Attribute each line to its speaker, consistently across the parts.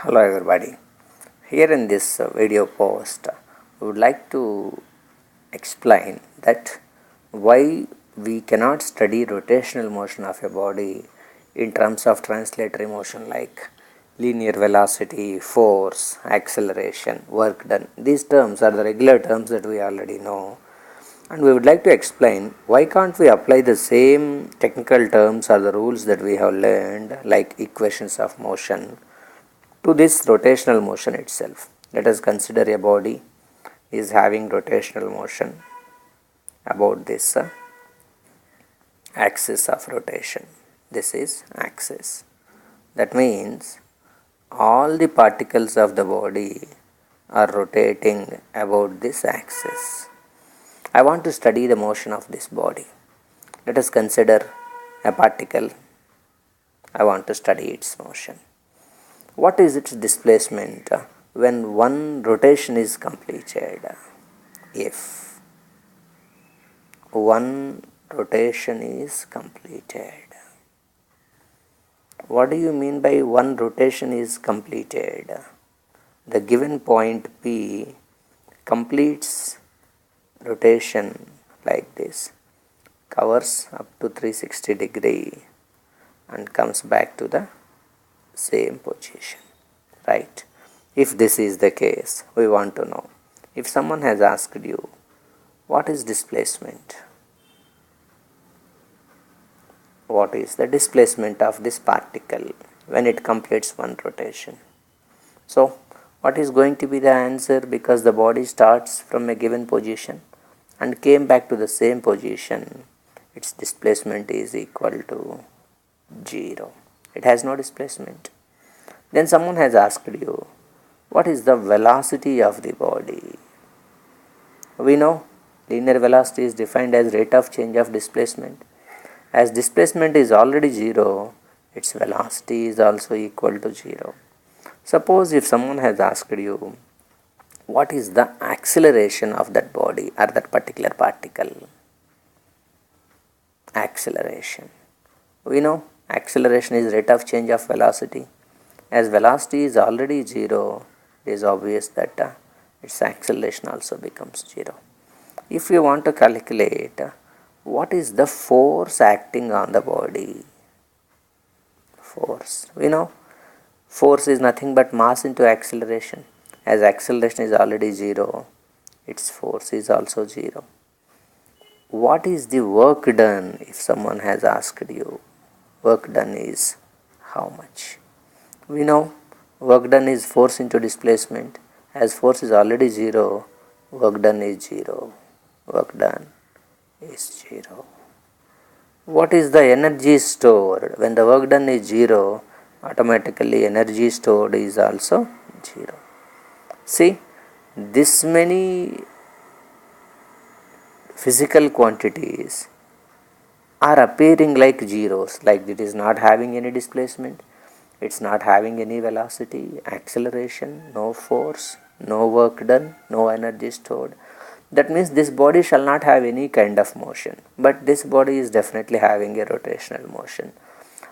Speaker 1: Hello everybody. Here in this video post, we would like to explain that why we cannot study rotational motion of a body in terms of translatory motion like linear velocity, force, acceleration, work done. These terms are the regular terms that we already know, and we would like to explain why can't we apply the same technical terms or the rules that we have learned like equations of motion to this rotational motion itself. Let us consider a body is having rotational motion about this axis of rotation. This is axis. That means all the particles of the body are rotating about this axis. I want to study the motion of this body. Let us consider a particle. I want to study its motion. What is its displacement when one rotation is completed? If one rotation is completed. What do you mean by one rotation is completed? The given point P completes rotation like this, covers up to 360 degree and comes back to the same position, right? If this is the case, we want to know. If someone has asked you, what is displacement? What is the displacement of this particle when it completes one rotation? So, what is going to be the answer? Because the body starts from a given position and came back to the same position, its displacement is equal to 0. It has no displacement. Then someone has asked you, what is the velocity of the body? We know linear velocity is defined as rate of change of displacement. As displacement is already 0, its velocity is also equal to 0. Suppose if someone has asked you, what is the acceleration of that body or that particular particle? Acceleration. We know acceleration is rate of change of velocity. As velocity is already 0, it is obvious that its acceleration also becomes 0. If you want to calculate what is the force acting on the body? Force. We know force is nothing but mass into acceleration. As acceleration is already 0, its force is also 0. What is the work done? If someone has asked you, work done is how much? We know work done is force into displacement. As force is already 0, work done is 0. Work done is 0. What is the energy stored? When the work done is 0, automatically energy stored is also 0. See, this many physical quantities are appearing like zeros, like it is not having any displacement, it's not having any velocity, acceleration, no force, no work done, no energy stored. That means this body shall not have any kind of motion, but this body is definitely having a rotational motion.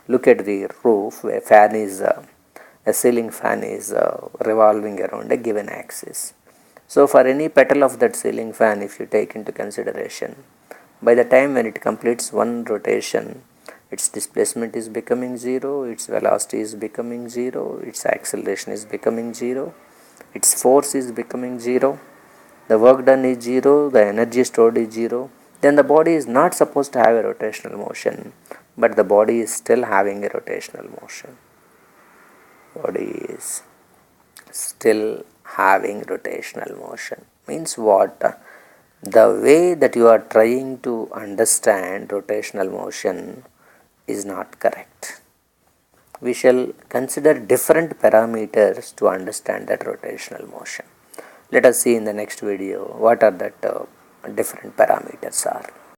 Speaker 1: Look at the roof, a ceiling fan is revolving around a given axis. So for any petal of that ceiling fan, if you take into consideration, by the time when it completes one rotation, its displacement is becoming 0, its velocity is becoming 0, its acceleration is becoming 0, its force is becoming 0, the work done is 0, the energy stored is 0, then the body is not supposed to have a rotational motion, but the body is still having a rotational motion. Body is still having rotational motion. Means what? The way that you are trying to understand rotational motion is not correct. We shall consider different parameters to understand that rotational motion. Let us see in the next video what are that different parameters are.